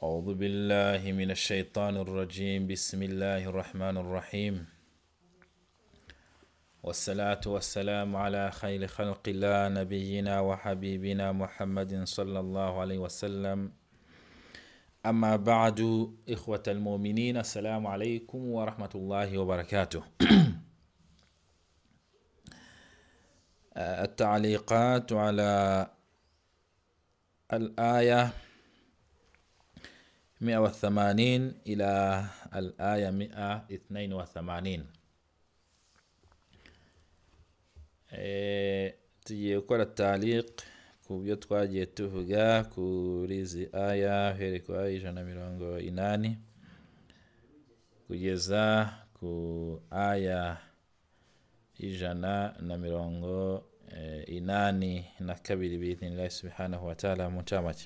أعوذ بالله من الشيطان الرجيم. بسم الله الرحمن الرحيم، والصلاة والسلام على خير خلق الله نبينا وحبيبنا محمد صلى الله عليه وسلم. أما بعد، إخوة المؤمنين، السلام عليكم ورحمة الله وبركاته. التعليقات على الآية 180 إلى الآية 182. tugiye gukora تعليق ku byo twagiye tuvuga kuri izi aya uhereye ku aya 180 kugeza ku aya 182 بإذن سبحانه وتعالى. متامك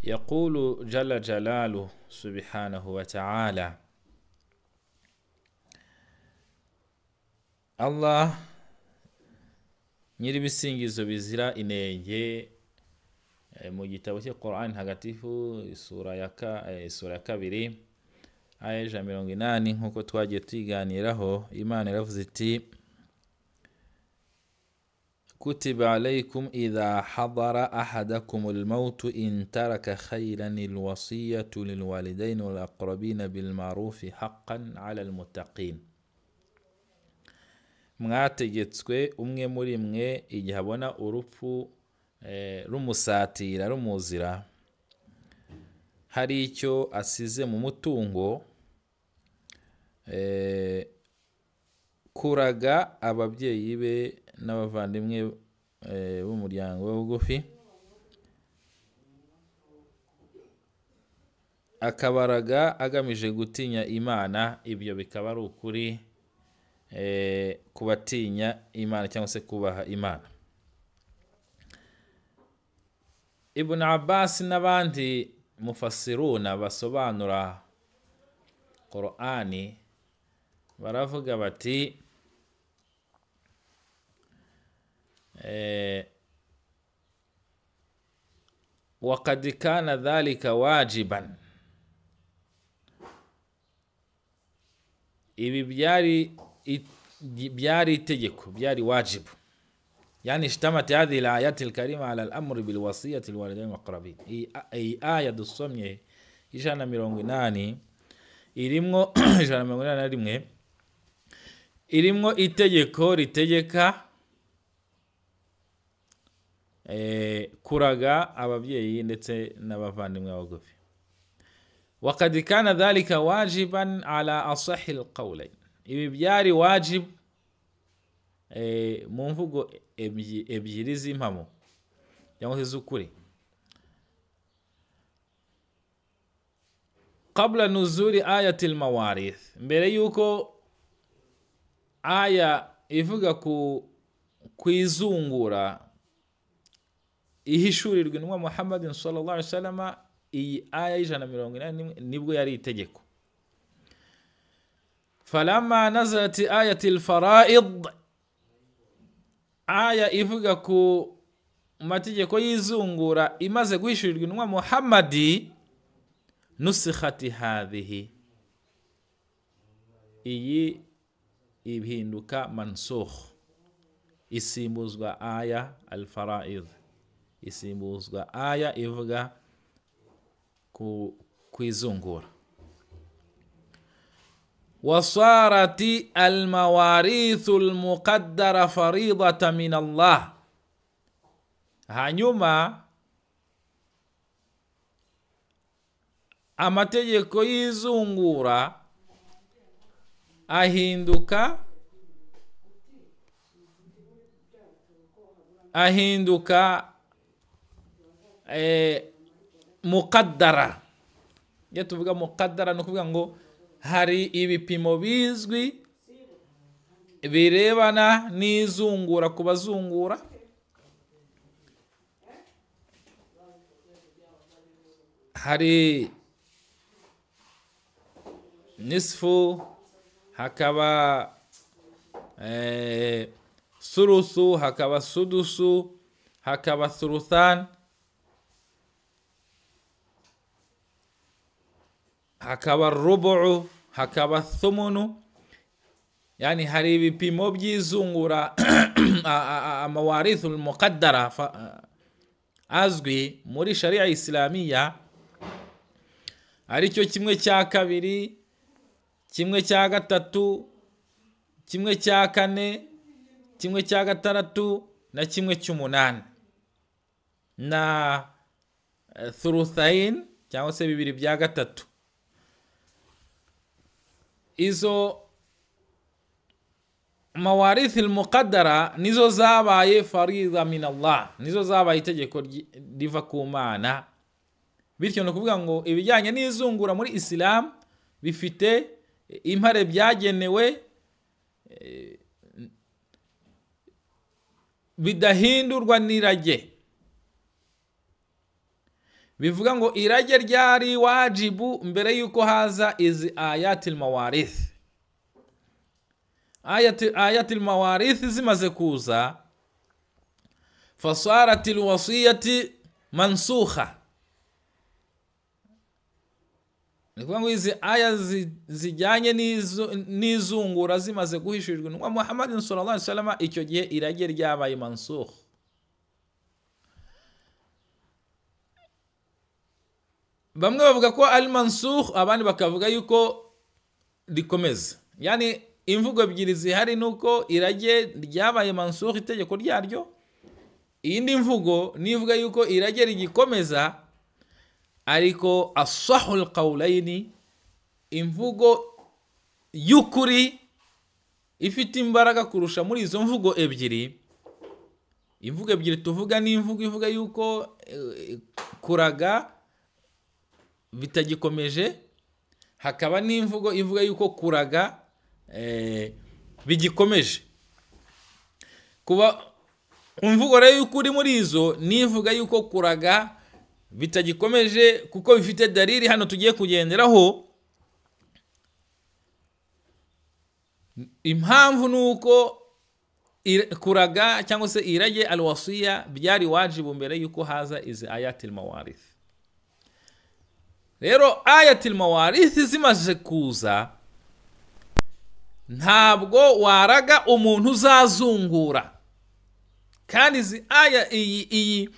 يقول جل جلاله سبحانه وتعالى: Allah nyiribisingizo bizira inenge mu gitabo cya Qur'an hagatifu isura ya kabiri aya 180 nkuko twagiye twiganiraho. Imana iravuze iti: kutiba alaykum idha hadara ahadakumul maut in taraka khayran alwasiyatu lilwalidayn wal aqrabin bil ma'ruf haqqan 'ala al muttaqin. Mwategetswe umwe muri mwe igihe abona urupfu rumusatira rumuzira, hari icyo asize mu mutungo, kuraga ababyeyi be n'abavandimwe b'umuryango we bugufi, akabaraga agamije gutinya Imana. Ibyo bikaba ari ukuri kubatinya Imana cyangwa se kubaha Imana. Ibn Abbas n'abandi mufassiruna basobanura Qur'ani baravuga bati وقد كان ذلك واجبا. ibi byari itegeko, byari wajibu. يعني اشتمت هذه الآيات الكريمة على الأمر بالوصية الوالدين والأقربين. أي آية dusomye 180 irimwo 181 irimwo itegeko ritegeka kuraga ababyeyi ndetse n'abavandimwe bagufi. وقد كان ذلك واجبا على أصح القولين. ibi byari wajib mu mvugo ebyiri z'impamo cyangwa se z'ukuri. قبل نزول آية المواريث, mbere yuko aya ivuga kwizungura ihishurirwa intumwa Muhammad sallallahu alaihi wasallam, iyi aya 181 nibwo yari itegeko. فلما نزلت آية الفرائض, aya ivuga ku mategeko y'izungura imaze guhishurirwa intumwa Muhammad, nusikhati hadhihi, iyi ibhinduka mansukh, isimbuzwa aya al-faraid, isimbuzwa aya ivuga kwizungura. وصارت المواريث المقدرة فريضة من الله. hanyuma amategeko y'izungura ahinduka muqaddara. iyo tuvuga muqaddara no kuvuga ngo hari ibipimo bizwi birebana n'izungura ku bazungura. Hari nisfu, hakaba surusu, hakaba sudusu, hakaba thuluthan. hakaba rubu'u, hakaba thumunu. Yani hari ibipimo by'izungura amawarithul muqaddara azwi muri sharia islamiya, aricyo 1/2, 1/3, 1/4, 1/6 na 1/8 na thuluthain cyangwa se 2/3. Izo mawarith al-muqaddara nizo zabaye farida min Allah, nizo zabaye itegeko riva ku Mana. Bityo no kuvuga ngo ibijyanye n'izungura muri Islam bifite impare byagenewe, bidahindurwa n'irage. Bivuga ngo irage ryari wajibu mbere yuko haza izi ayatil mawarith. ayatil mawarith zimaze kuza, fasaratil wasiyati mansukha. Nikuvuga ngo izi aya zijyanye n'izungura zimaze guhishurirwa n'umwa Muhammad sallallahu alaihi wasallam, icyo gihe irage ryabaye mansukh. Bamwe bavuga ko al mansukh, abandi bakavuga yuko rikomeza. Yani imvugo ebyiri zihari, nuko irage ryabaye mansukh itegeko ryaryo, iyindi mvugo nivuga yuko irage rigikomeza. Ariko asahul qawlaini, imvugo y'ukuri ifite imbaraga kurusha muri izo mvugo ebyiri. Imvugo ebyiri tuvuga ni imvugo ivuga yuko kuraga bitagikomeje, hakaba n'imvugo ivuga yuko kuraga bigikomeje. Kuba imvugo rero y'ukuri muri izo nivuga yuko kuraga bitagikomeje, kuko bifite dalili hano tugiye kugenderaho. Impamvu nuko kuraga cyangwa se irage alwasiya byari wajibu mbere yuko haza izi ayatil mawarith. Rero ayatil mawarith zimaze kuza, ntabwo waraga umuntu uzazungura. Kandi izi aya iyi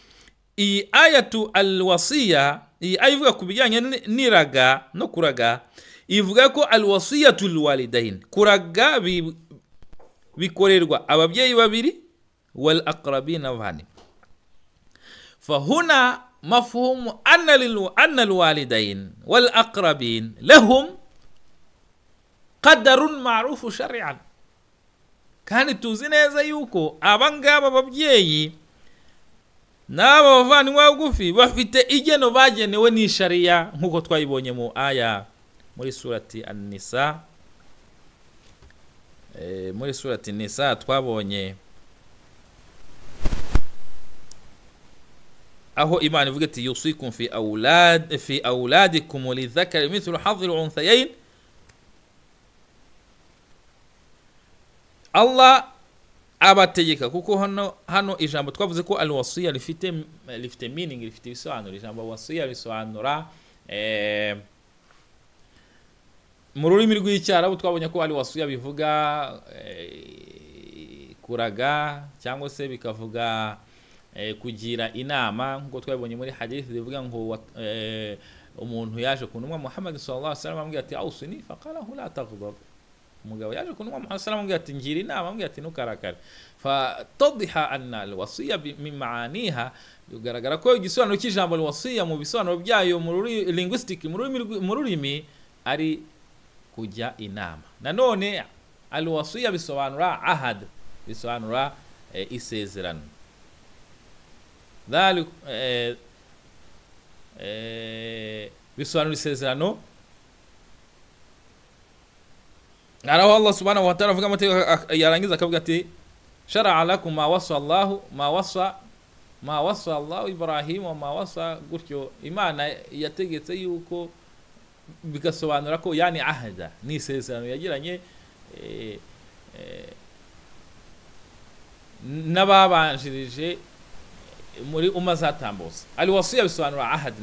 ayatu alwasiya, iyi ayivuga ku bijyanye n'iraga no kuraga, ivuga ko alwasiyatu lwalidain, kuraga bikorerwa ababyeyi babiri, wal aqrabina bani. Fahuna mafhumu anna alwalidain wal aqrabin lahum qadarun ma'rufu shar'an. Kandi tuzi neza yuko abangaba babyeyi n'aba bavandimwe bagufi bafite igeno bagenewe ni sharia, nkuko twayibonye mu aya muri surati an-Nisa. Muri surati an-Nisa twabonye aho Imana ivuga ati yusikum fi auladikum lidhakari mithlu hadhi al-unthayayn. Allah abategeka, kuko hano ijambo twavuze ko alwasiya lifite meaning, lifite bisobanuro. Ijambo wasiya bisobanura mu rurimi rw'icyarabu twabonye ko alwasiya bivuga kuraga, cyangwa se bikavuga kugira inama, nkuko twabonye muri hadith bivuga ngo umuntu yaje kunumwa Muhammad sallallahu alaihi wasallam amubwira ati awsini faqala la taghdab. Umugabo yaje kunumwa Muhammad sallallahu alaihi wasallam amubwira ati ngira inama, amubwira ati ntukarakare. Fa tadhiha anna alwasiya min maaniha, yugaragara ko igisobanuro cy'ijambo alwasiya mu bisobanuro byayo mu linguistic, mu rurimi ari kujya inama. Nanone alwasiya bisobanura ahad, bisobanura isezerano. Dhalik bisobanura isezerano. Araho Allah subhanahu wa ta'ala avuga amategeko, yarangiza akavuga ati shara'a lakum ma wasa Allah Ibrahim wa ma wasa, gutyo Imana yategetse yuko, bigasobanura ko yani ahada ni isezerano yagiranye n'ababanjirije muri umma zatambutse. Alwasiya bisobanura ahad.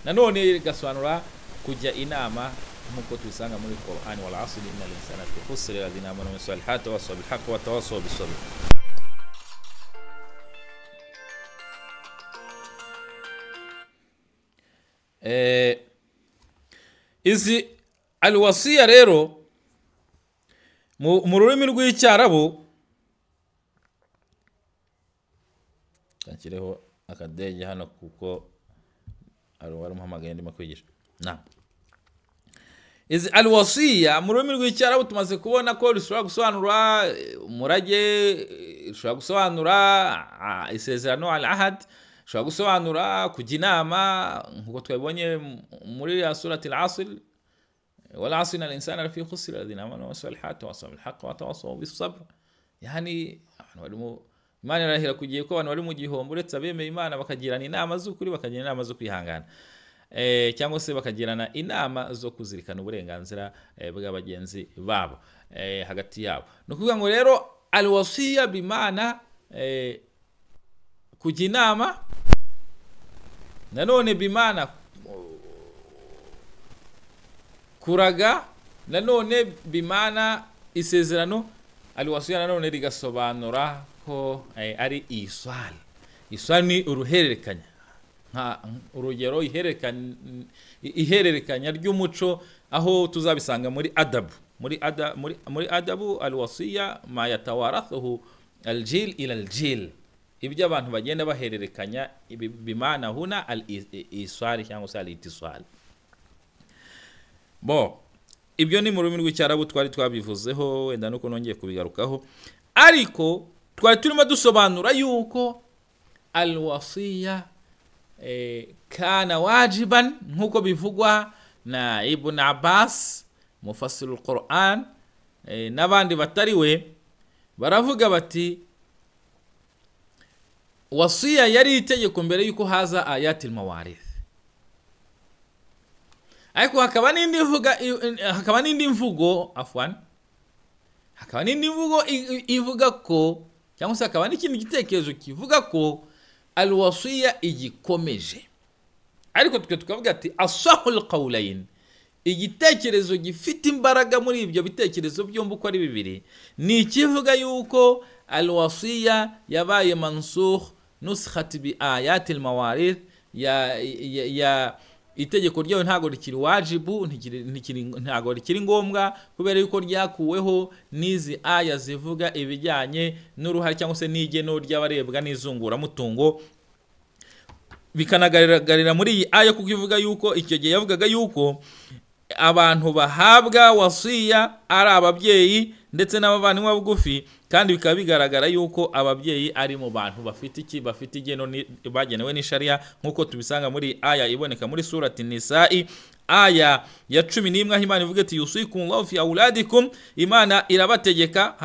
Nanone gasobanura kujya inama nkuko tubisanga muri Qur'an wal 'asri innal insana lafi khusr alladhina amanu wa salihati wa tawasaw bil haqqi wa tawasaw bis sabr. Izi alwasiya rero mu rurimi rw'icyarabu kankireho akadege hano kuko ari umuhamagaye ndimo kwigisha. Izi alwasiya mu rurimi rw'icyarabu tumaze kubona ko rishobora gusobanura umurage, rishobora gusobanura isezerano al-ahad, rishobora gusobanura kujya inama nkuko twabonye muri surati al-'asr wal 'asri innal insana lafi khusr alladhina amanu wa salihati wa tawasaw bil haqqi wa tawasaw bis sabr. Yani abantu barimo Imana irahira kugiye ko abantu bari mu gihombo uretse abemeye Imana bakagirana inama z'ukuri, bakagirana inama zo kwihangana cyangwa se bakagirana inama zo kuzirikana uburenganzira bw'abagenzi babo hagati yabo. No kuvuga ngo rero alwasiya bimana kujya inama, nanone bimana kuraga, nanone bimana isezerano. Alwasiya nanone rigasobanura ko ari iswali. Iswali ni uruhererekanya, nka urugero ihererekanya ry'umuco, aho tuzabisanga muri adabu. Muri adabu alwasiya ma yatawarathuhu aljil ila aljil, ibyo abantu bagenda bahererekanya bimana huna al-iswali cyangwa se al-itiswal. Ibyo ni mu rurimi rw'icyarabu twari twabivuzeho, wenda nuko nongeye kubigarukaho, ariko twari turimo dusobanura yuko alwasiya kana wajiban nkuko bivugwa na Ibn Abbas mufassirul Qur'an n'abandi batari we. Baravuga bati wasiya yari itegeko mbere yuko haza ayatil mawarith, ariko hakaba n'indi mvugo ivuga ko, cyangwa se hakaba n'ikindi gitekerezo kivuga ko alwasiya igikomeje. Ariko tukavuga ati asahul qawlayn, igitekerezo gifite imbaraga muri ibyo bitekerezo byombi uko ari bibiri ni ikivuga yuko alwasiya yabaye mansukh nuskhat bi ayatil mawarith, ya itegeko ryayo ntago rikiri wajibu, ntago rikiri ngombwa, kubera yuko ryakuweho n'izi aya zivuga ibijyanye n'uruhare cyangwa se n'igeno ry'abarebwa n'izungura mutungo. Bikanagarira muri iyi aya kuko ivuga yuko icyo gihe yavugaga yuko abantu bahabwa wasiya ari ababyeyi ndetse n'abavandimwe bugufi, kandi bikaba bigaragara yuko ababyeyi ari mu bantu bafite igeno bagenewe n'ishariya, nkuko tubisanga muri aya iboneka muri surati Nisa'i aya ya 11, aho Imana ivuga ati yusikumullahu fi auladikum. Imana irabategeka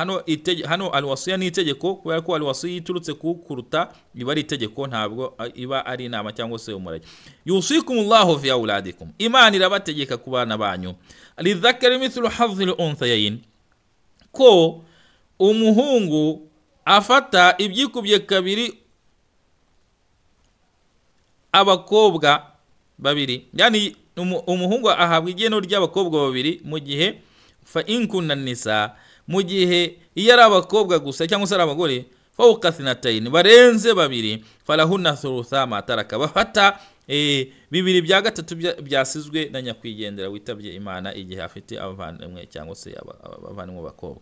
hano alwasiya ni itegeko, kubera ko alwasiya iturutse kuruta iba ari itegeko, ntabwo iba ari inama cyangwa se umurage. Yusikumullahu fi auladikum, Imana irabategeka ku bana banyu, lidhakari mithlu hadhil unthayayn, ko umuhungu afata ibyikubye kabiri abakobwa babiri. Yani umuhungu ahabwa igeno ry'abakobwa babiri mu gihe fa inkunna nisa, mu gihe iyo ari abakobwa gusa cyangwa se ari abagore fawqa thnatayn, barenze babiri, falahunna thulutha ma taraka, bafata bibiri bya gatatu byasizwe na nyakwigendera witabye Imana igihe afite abavandimwe cyangwa se abavandimwe bakobwa,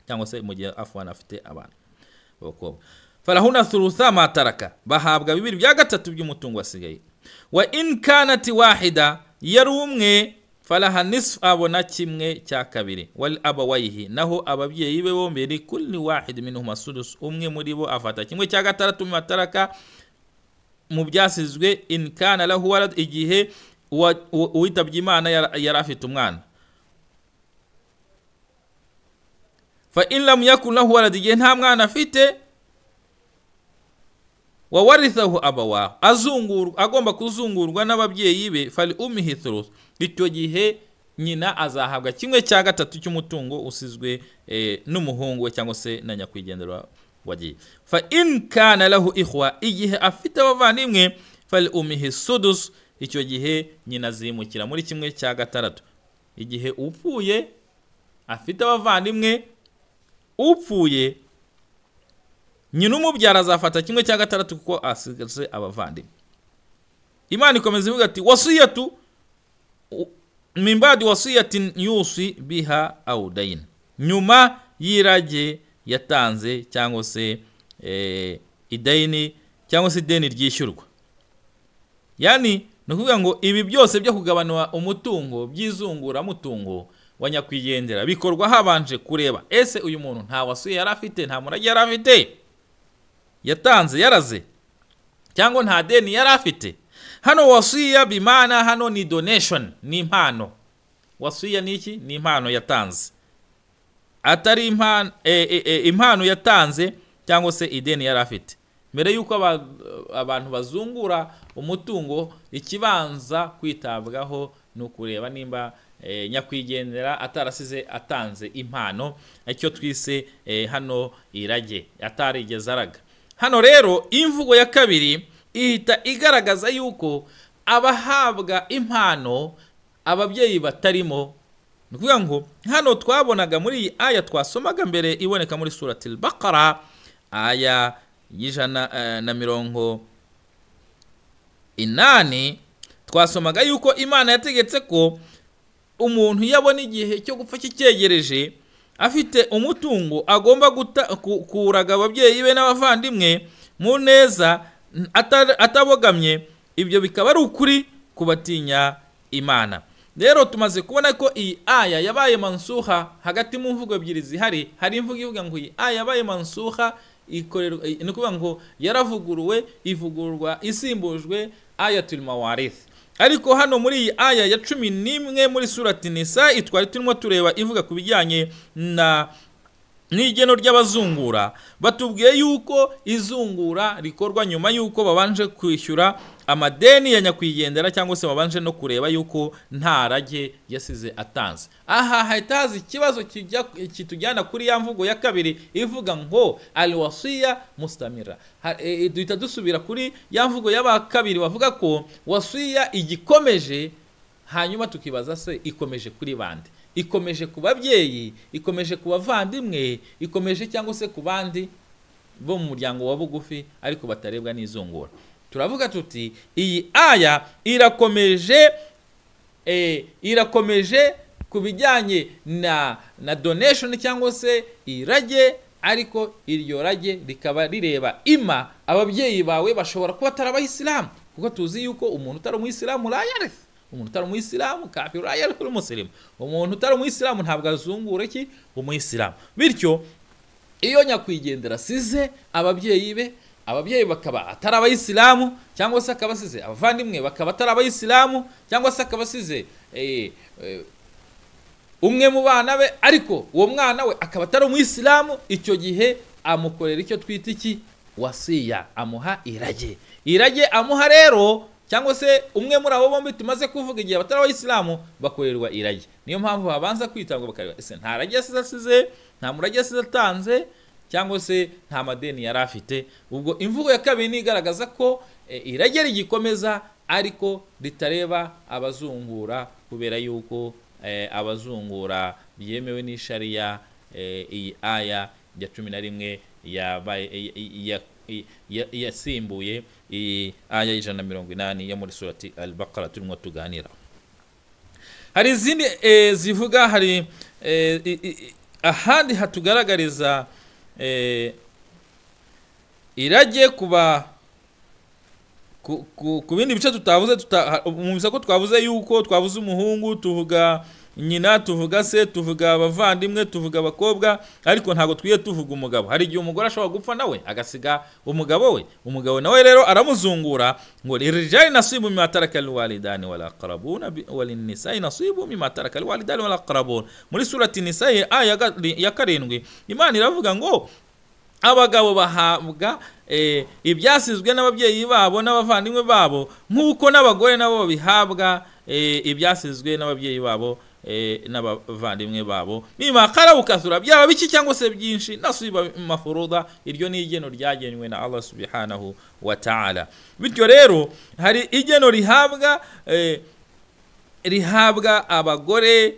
cyangwa se mu gihe afwana afite abana bakobwa. Falahunna thulutha ma taraka, bahabwa bibiri bya gatatu by'umutungo wasigaye. Wa in kanat wahida, yari umwe, falaha nisf, abona kimwe cya kabiri. Wal abawayhi, naho ababyeyi be bombi li kulli wahid minhum sudus, umwe muri bo afata kimwe cya gatandatu mu mataraka mu byasizwe. In kana lahu walad, igihe uwitabye Imana yari afite umwana. Fa in lam yakun lahu walad, igihe nta mwana afite, wa warithahu abawahu, agomba kuzungurwa n'ababyeyi be, fali ummihi thuluth, icyo gihe nyina azahabwa kimwe cya gatatu cy'umutungo usizwe n'umuhungu we cyangwa se na nyakwigendera wagiye. Fa in kana lahu ikhwa, igihe afite abavandimwe, fali ummihi sudus, icyo gihe nyina azimukira muri 1/6. Igihe upfuye afite abavandimwe, upfuye nyina umubyara azafata 1/6 kuko asigaje abavandimwe. Imana ikomeza ivuga ati wasiyatu min ba'di wasiyatin yusi biha aw dayn, nyuma y'irage yatanze cyangwa se idayini cyangwa se ideni ryishyurwa. Yani nukuvuga ngo ibi byose byo kugabanwa umutungo byizungura mutungo wa nyakwigendera bikorwa habanje kureba ese uyu muntu nta wasuye yari afite, nta murage yari afite yatanze yaraze, cyangwa nta deni yari afite. Hano wasiya bimana hano ni donation, ni impano. Wasiya ni iki? Ni impano yatanze, atari impano yatanze cyangwa se ideni yari afite. Mbere yuko abantu bazungura umutungo, ikibanza kwitabwaho no kureba nimba nyakwigendera atarasize atanze impano, icyo twise hano irage, atarigeze araga. Hano rero imvugo ya kabiri ihita igaragaza yuko abahabwa impano ababyeyi batarimo. Nukuvuga ngo hano twabonaga muri iyi aya twasomaga mbere iboneka muri surati al-Baqara aya y'180, twasomaga yuko Imana yategetse ko umuntu yabona igihe cyo gupfa kicyegereje afite umutungo agomba kuraga ababyeyi be n'abavandimwe mu neza atabogamye. Ibyo bikaba ari ukuri kubatinya Imana. Rero tumaze kubona ko iyi aya yabaye mansuha. Hagati mu mvugo ebyiri zihari, hari imvugo ivuga ngo iyi aya yabaye mansuha, ni kuvuga ngo yaravuguruwe, ivugururwa isimbujwe ayatul mawarith. Ariko hano muri iyi aya ya 11 muri surati Nisa itwari turimo tureba ivuga ku bijyanye n'igeno ry'abazungura, batubwiye yuko izungura rikorwa nyuma yuko babanje kwishyura amadeni ya nyakwigendera cyangwa se babanje no kureba yuko nta rage yasize atanze. Aha hahitaza ikibazo kitujyana kuri ya mvugo ya kabiri ivuga ngo al-wasiya mustamira. Duhita dusubira kuri ya mvugo y'aba kabiri bavuga ko wasiya igikomeje, hanyuma tukibaza se ikomeje kuri bande? Ikomeje ku babyeyi, ikomeje ku bavandimwe, ikomeje cyangwa se ku bandi bo mu muryango wa bugufi ariko batarebwa n'izungura? Turavuga tuti iyi aya irakomeje ku bijyanye na donation cyangwa se irage, ariko iryo rage rikaba rireba ima ababyeyi bawe bashobora kuba atari abayisilamu, kuko tuzi yuko umuntu utari umuyisilamu la yarith, umuntu utari umuyisilamu kafir la yarith umuslimu, umuntu utari umuyisilamu ntabwo azungura iki umuyisilamu. Bityo iyo nyakwigendera size ababyeyi be, ababyeyi bakaba atari abayisilamu, cyangwa se akabasize abavandimwe bakaba atari abayisilamu, cyangwa se akabasize umwe mu bana be ariko uwo mwana we akaba atari umuyisilamu, icyo gihe amukorera icyo twita iki wasiya, amuha irage. Irage amuha rero, cyangwa se umwe muri abo bombi tumaze kuvuga igihe batari abayisilamu bakorerwa irage. Niyo mpamvu babanza kwitabwa bakareba ese nta rage asize, nta murage atanze, cyangwa se nta madeni yari afite. Ubwo imvugo ya kabiri ni igaragaza ko irage rigikomeza ariko ritareba abazungura, kubera yuko abazungura byemewe n'ishariya. Iyi aya ya 11 yasimbuye iyi aya y'180 yo muri surati al-Baqara turimo tuganira. Hari izindi zivuga, hari ahandi hatugaragariza irage kuba ku bindi bice tutavuze. Mumvise ko twavuze yuko twavuze umuhungu, tuvuga nyina, tuvuga se, tuvuga abavandimwe, tuvuga abakobwa, ariko ntago twiye tuvuga umugabo. Hari igihe umugore ashobora gupfa nawe agasiga umugabo we, umugabo nawe rero aramuzungura ngo lirijali nasibu mimma taraka alwalidani wal aqrabuna walinisai nasibu mimma taraka alwalidani wal aqrabun. Muri surati Nisa aya ya 7 Imana iravuga ngo abagabo bahabwa ibyasizwe n'ababyeyi babo n'abavandimwe babo, nk'uko n'abagore nabo bihabwa ibyasizwe n'ababyeyi babo n'abavandimwe babo bima qarabu kathura byaba biki cyangwa se byinshi nasiba mafruda iryo ni igeno ryagenwe na Allah subhanahu wa ta'ala. Bityo rero hari igeno rihabwa abagore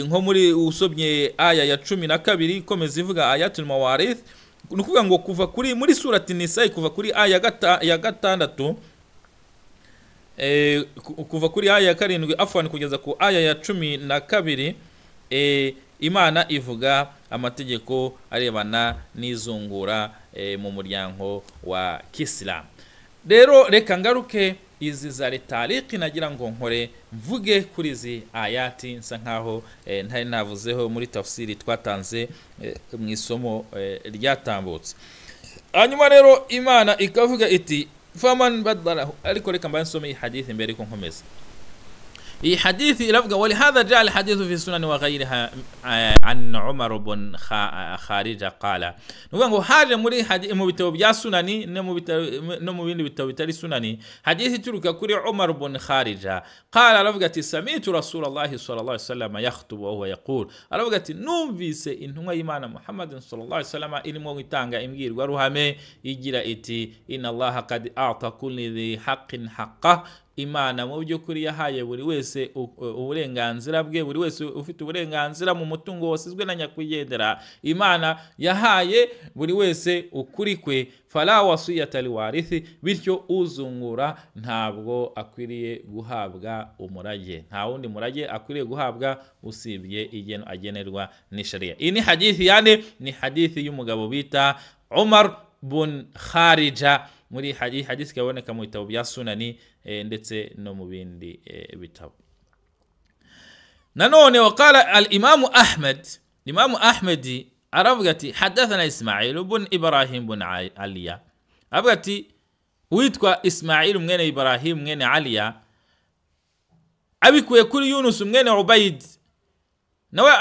nko muri usobye aya ya 12 ikomeza ivuga ayatul mawarith, nukuvuga ngo kuva kuri muri surati Nisa kuva kuri aya ya 6 kuva kuri aya ya 7 afwan kugeza ku aya ya 12 Imana ivuga amategeko arebana n'izungura mu muryango wa Kislam. Rero reka ngaruke izi za tariki nagira ngo nkore mvuge kuri izi ayati nsa nkaho ntari navuzeho muri tafsiri twatanze mu isomo ryatambutse. Hanyuma rero Imana ikavuga iti faman badalahu, ariko reka mba nsome hadith mbere ko nkomeza. Iyi hadith iravuga wali hadha jaa al hadith fi sunan wa ghayriha an Umar ibn Kharija qala, nuvuga ngo haje muri mu bitabo bya sunani no mu bindi bitabo bitari sunani hadith ituruka kuri Umar ibn Kharija qala, aravuga ati sami'tu Rasulullah sallallahu alaihi wasallam yakhutubu wa huwa yaqul, aravuga ati numvise intumwa y'Imana Muhammad sallallahu alaihi wasallam irimo gutanga imbwirwa ruhame igira iti inna Allah qad a'ta kulli dhi haqqin haqqah, Imana mu by'ukuri yahaye buri wese uburenganzira bwe, buri wese ufite uburenganzira mu mutungo wasizwe na nyakwigendera. Imana yahaye buri wese ukuri kwe, fala wasiyata liwarithi, bityo uzungura ntabwo akwiriye guhabwa umurage, nta wundi murage akwiriye guhabwa usibye igeno agenerwa ni sharia. Iyi ni hadithi ni hadithi y'umugabo bita Umar ibn Kharija, muri hadith kaboneka mu bitabo bya sunani ndetse no mu bindi bitabo. Nanone waqala al-Imam Ahmad aravuga ati hadathana Ismail ibn Ibrahim ibn Aliya, aravuga ati witwa Ismail mwene Ibrahim mwene Aliya abikuye kuri Yunus mwene Ubayd, nawe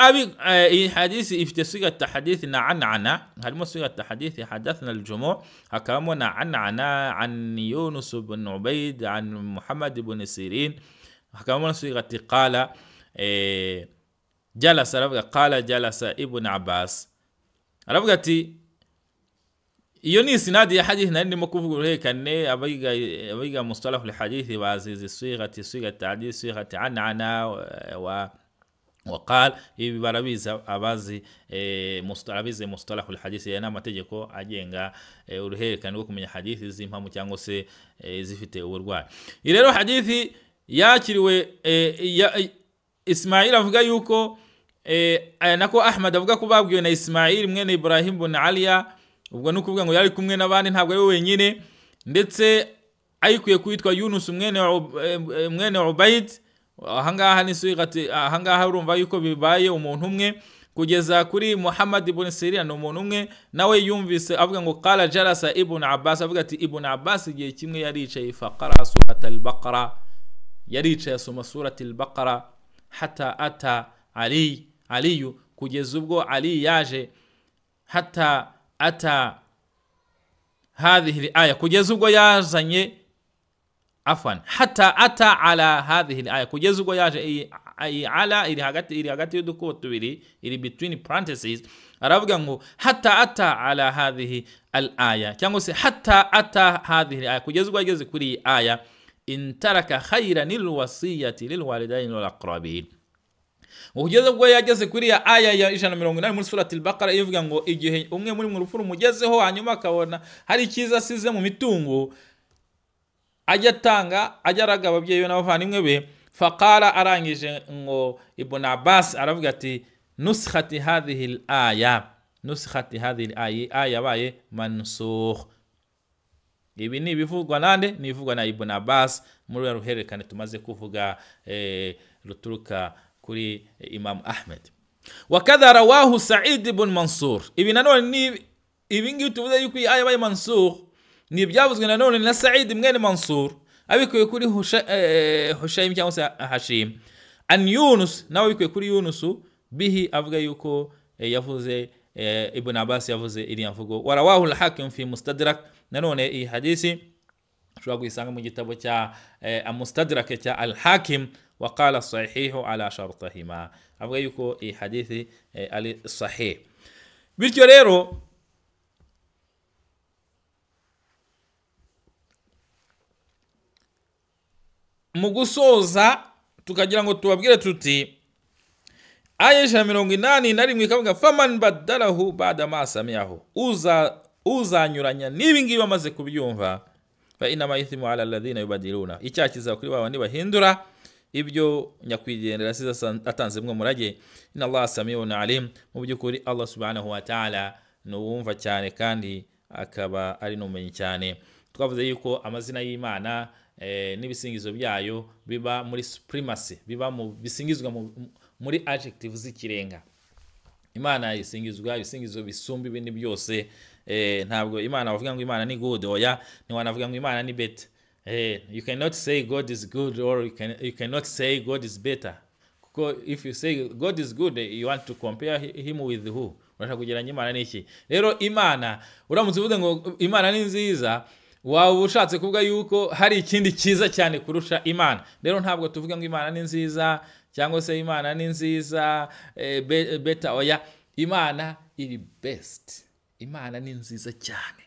iyi hadisi ifite siga tahadith na anana, harimo siga tahadith hadathna al-jumu', hakamo na anana an Yunus ibn Ubayd an Muhammad ibn Sirin, hakamo siga qala jalasa, aravuga qala jalasa ibn Abbas, aravuga ati iyo ni sinadi ya hadith nari ndimo kuvuga uruhekane abiga mustalah al-hadith bazizi siga ta'dil siga anana وقال ibarabiza abazi mustalabize mustalah alhadith yana amategeko agenga uruherekane rwo kumenya hadithi zimpamu cyangwa se zifite uburwayi. Rero hadithi yakiriwe Ismail avuga yuko nako Ahmad avuga ko babwiwe na Ismail mwene Ibrahim ibn Aliya, ubwo nukuvuga ngo yari kumwe nabandi ntabwo ari wenyine, ndetse ayikuye kwitwa Yunus mwene Ubayd. Ahangaha ni swigati, ahangaha urumva yuko bibaye umuntu umwe, kugeza kuri Muhammad ibn Sirin umuntu umwe, nawe yumvise avuga ngo qala jalasa ibn Abbas, avuga ati ibn Abbas igihe kimwe yaricaye faqara surat al-Baqara, yaricaye asoma surat al-Baqara hatta ata Ali, kugeza ubwo Ali yaje, hatta ata hadhihi al-aya, kugeza ubwo yazanye afwan hatta ata ala hadhihi al-aya, kugeza ubwo yaje ala iri hagati y'udukubo tubiri, iri between parentheses, aravuga ngo hatta ata ala hadhihi al-aya, cyangwa se hatta ata hadhihi al-aya, kugeza ubwo yageze kuri aya intaraka khayran lilwasiyati lilwalidayn wal aqrabin. Kugeza ubwo yageze kuri aya ya 180 muri surati al-Baqara ivuga ngo igihe umwe muri mu rupfu rumugezeho, hanyuma akabona hari ikiza asize mu mitungo, ajya araga ababyeyi be n'abavandimwe be, faqala, arangije ngo Ibn Abbas aravuga ati nuskhati hadhihi al-aya baye mansukh. Ibi ni bivugwa nande? Ni bivugwa na Ibn Abbas muri ruherekane tumaze kuvuga ruturuka kuri Imam Ahmed. Wakadha rawahu Sa'id ibn Mansur. Ibi nanone ni ibingi tuvuze yuko aya baye mansukh ni byavuzwe nanone na Sa'id mwene Mansur, abikuye kuri Hushaym cyangwa se Hashim, an Yunus, nawe abikuye kuri Yunus bihi, avuga yuko yavuze Ibn Abbas yavuze iri mvugo. Warawahu al-Hakim fi Mustadrak, nanone iyi hadisi ushobora kuyisanga mu gitabo cya Mustadrak cya al-Hakim, وقال الصحيح على شرطهما. avuga yuko iyi hadithi ali sahih. Bityo rero mu gusoza tukagira ngo tubabwire tuti Aisha 81 ikavuga faman badalahu ba'da ma sami'ahu, uzanyuranya nibi ngibi bamaze kubyumva, fa inna ma ithmu ala alladhina yubadiluna, icyakiza kuri babandi bahindura ibyo nyakwigendera siza atanzemwe murage. Inna Allah sami'un alim, mu byukuri Allah subhanahu wa ta'ala nuwumva cyane kandi akaba ari numenye cyane. Twavuze yuko amazina y'Imana n'ibisingizo byayo biba muri supremacy, biba mu bisingizwa muri adjective z'ikirenga. Imana isingizwa ibisingizo bisumba ibindi byose. Ntabwo Imana bavuga ngo Imana ni good, oya ni wanavuga ngo Imana ni better. You cannot say God is good, or you cannot say God is better. Because if you say God is good, you want to compare him with who? Urashaka kugereranya Imana n'iki? Rero Imana uramutse uvuze ngo Imana ni nziza, waba ushatse kuvuga yuko hari ikindi cyiza cyane kurusha Imana. Rero ntabwo tuvuga ngo Imana ni nziza cyangwa se Imana ni nziza better, oya Imana iri best. Imana ni nziza cyane.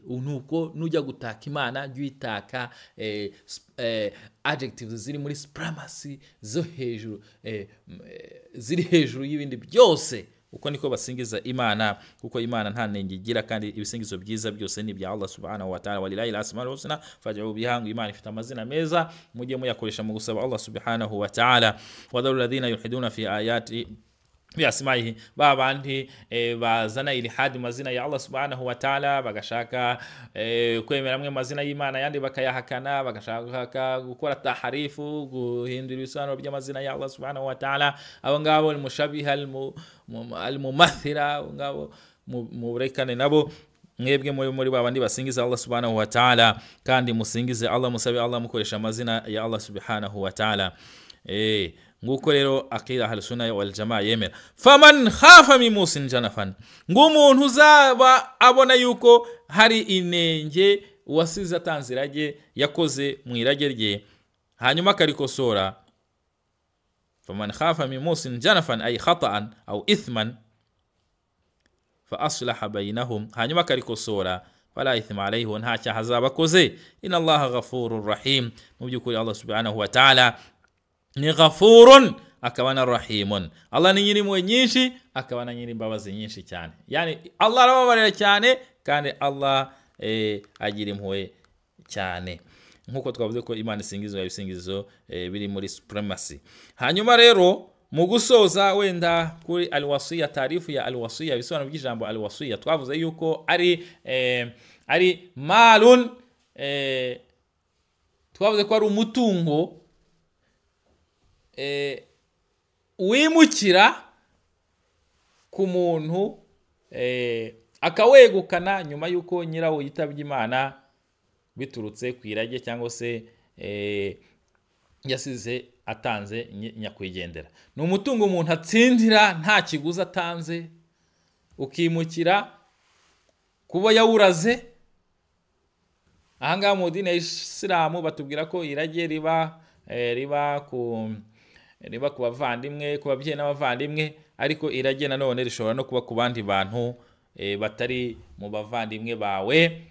Unuko nujya gutaka Imana jyitaka adjectives ziri muri supremacy zo hejuru, ziri hejuru y'ibindi byose. Uko niko basingiza Imana, kuko Imana nta nenge igira, kandi ibisingizo byiza byose ni bya Allah subhanahu wa ta'ala. Walilahi al-asmaul husna fad'u biha. Imana ifite amazina meza, mujye muyakoresha mu gusaba Allah subhanahu wa ta'ala. Wadharu alladhina yuhiduna fi ayati biasma'ihi, babandi bazana ilhadi mazina ya Allah subhanahu wa ta'ala, bagashaka kwemera amwe mazina y'Imana yandi bakayahakana, bagashaka gukora taharifu, guhindura ibisobanuro by'amazina ya Allah subhanahu wa ta'ala. Abo ngabo al-mushabiha al-mumathila, ngabo murekane nabo. Mwebwe muri babandi basingiza Allah subhanahu wa ta'ala, kandi musingize Allah, musabe Allah mukoresha amazina ya Allah subhanahu wa ta'ala. Nguko rero akida ahli sunna wal jamaa yemera. Faman khafa min musin janafan, ngumuntu uzaba abona yuko hari inenge wasize atanzirage yakoze mu irage rye, hanyuma akarikosora. Faman khafa min musin janafan ay khata'an aw ithman fa aslaha bainahum, hanyuma akarikosora, fala ithma alayhi, nta cyaha azaba akoze. Inna Allaha ghafurur rahim, mu byukuri Allah subhanahu wa ta'ala ni ghafurun akaba na rahimun. Allah ni nyiri impuhwe nyinshi, akaba na nyiri imbabazi nyinshi cyane. Yani Allah arababarira cyane, kandi Allah agira impuhwe cyane. Nkuko twavuze ko Imana isingizwa ibisingizo biri muri supremacy. Hanyuma rero mu gusoza wenda kuri alwasiya, tarifu ya alwasiya, bisobanuro by'ijambo alwasiya, twavuze yuko ari malun, twavuze ko ari umutungo wimukira ku muntu akawegukana nyuma yuko nyirawo yitabye Imana biturutse ku irage cyangwa se yasize atanze nyakwigendera. Ni umutungo umuntu atsindira nta kiguzi atanze, ukimukira kuba yawuraze. Ahangaha mu dini ya Isilamu batubwira ko irage riba ku bavandimwe, ku babyeyi n'abavandimwe, ariko irage nanone rishobora no kuba ku bandi bantu batari mu bavandimwe bawe.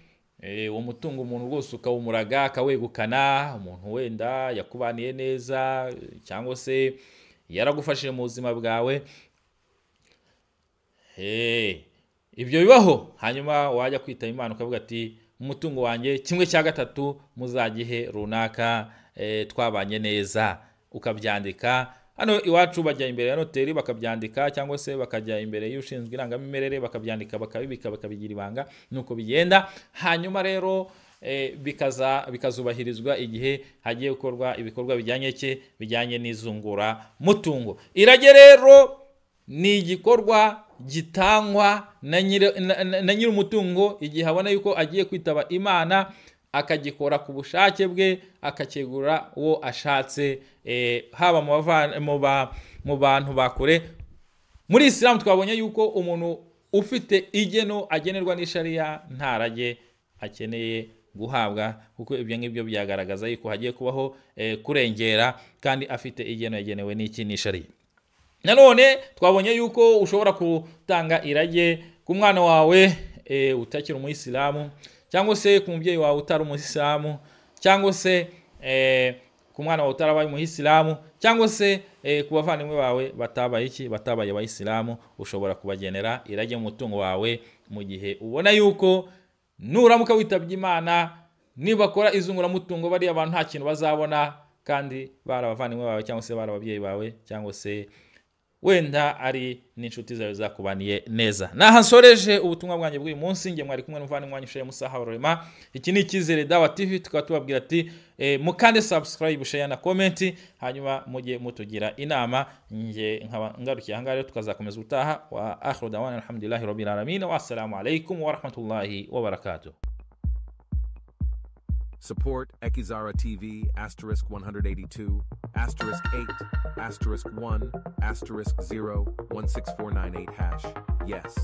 Uwo mutungo umuntu rwose ukawumuraga akawegukana, umuntu wenda yakubaniye neza cyangwa se yaragufashije mu buzima bwawe, ibyo bibaho. Hanyuma wajya kwitaba Imana ukavuga ati umutungo wanjye 1/3 muzagihe runaka, twabanye neza, ukabyandika. Hano iwacu bajya imbere ya noteri bakabyandika, cyangwa se bakajya imbere y'ushinzwe irangamimerere bakabyandika, bakabibika, bakabigira ibanga. Nuko bigenda. Hanyuma rero bikazubahirizwa igihe hagiye gukorwa ibikorwa bijyanye n'izungura mutungo. Irage rero ni igikorwa gitangwa na nyiri umutungo igihe abona yuko agiye kwitaba Imana, akagikora ku bushake bwe, akakegura uwo ashatse, haba mu bantu bakure. Muri Islam twabonye yuko umuntu ufite igeno agenerwa n'ishariya ntarage akeneye guhabwa, kuko ibyo ngibyo byagaragaza yuko hagiye kubaho kurengera kandi afite igeno yagenewe n'iki n'ishari. Nanone twabonye yuko ushobora gutanga irage ku mwana wawe utakiri umuyisilamu, cyangwa se ku mubyeyi wawe utari umuyisilamu, cyangwa se ku mwana wawe utarabaye umuyisilamu, cyangwa se ku bavandimwe bawe batabaye abayisilamu. Ushobora kubagenera irage mu mutungo wawe mu gihe ubona yuko nuramuka witabye Imana nibakora izunguramutungo bari abantu nta kintu bazabona, kandi bari abavandimwe bawe cyangwa se bari ababyeyi bawe, cyangwa se wenda ari n'inshuti zawe zakubaniye neza. Nahansoreje ubutumwa bwanjye bw'uyu munsi. Nge mwari kumwe n'umuvandimwe wanyu Sheikh Musa Habarurema. Iki ni Icyizere Dawa TV, tukaba tubabwira ati mukande subscribe, share na comment, hanyuma mujye mutugira inama. Nge nkaba ngarukiye ahangaha rero, tukazakomeza utaha. Wa akhiru dawana alhamdulillahi rabbil alamin, wa assalamu alaykum wa rahmatullahi wa barakatuh. Support Ekizara TV *182 *8 *1 *0 16498#. Yes.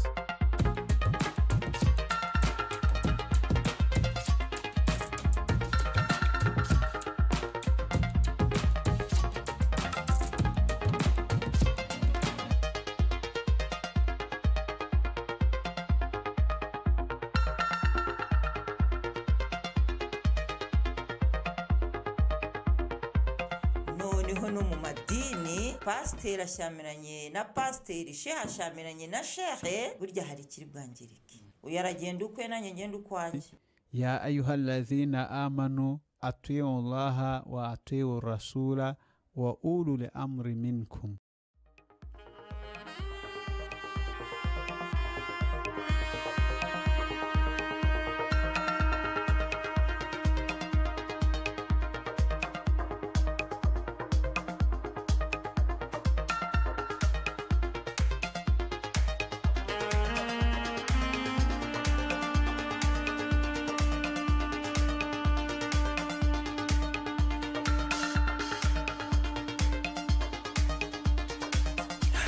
Noneho no mu madini pasiteri ashyamiranye na pasiteri, shehe ashyamiranye na shehe, burya hari ikiri bwangirike. Uyu aragenda ukwe, nanjye ngenda ukwanjye. Ya ayyuhalladhina amanu atii'u Allaha wa atii'u rasula wa ulul amri minkum.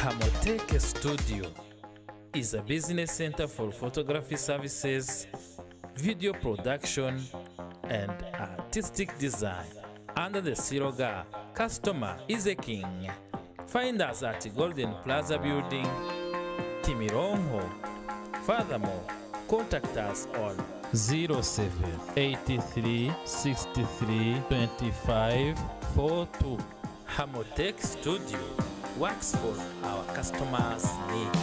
Hamotech Studio is a business center for photography services, video production, and artistic design. Under the slogan, "Customer is a King." Find us at Golden Plaza Building, Timirongo. Furthermore, contact us on 0783 63 25 42. Hamotech Studio works for our customers' needs.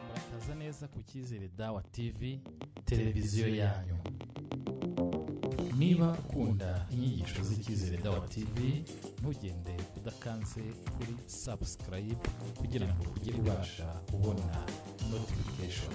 Murakaza neza ku Icyizere Dawa TV, televiziyo yanyu. Niba ukunda inyigisho z'Icyizere Dawa TV, ntugende udakanze kuri subscribe kugira ngo ujye ubasha kubona notification.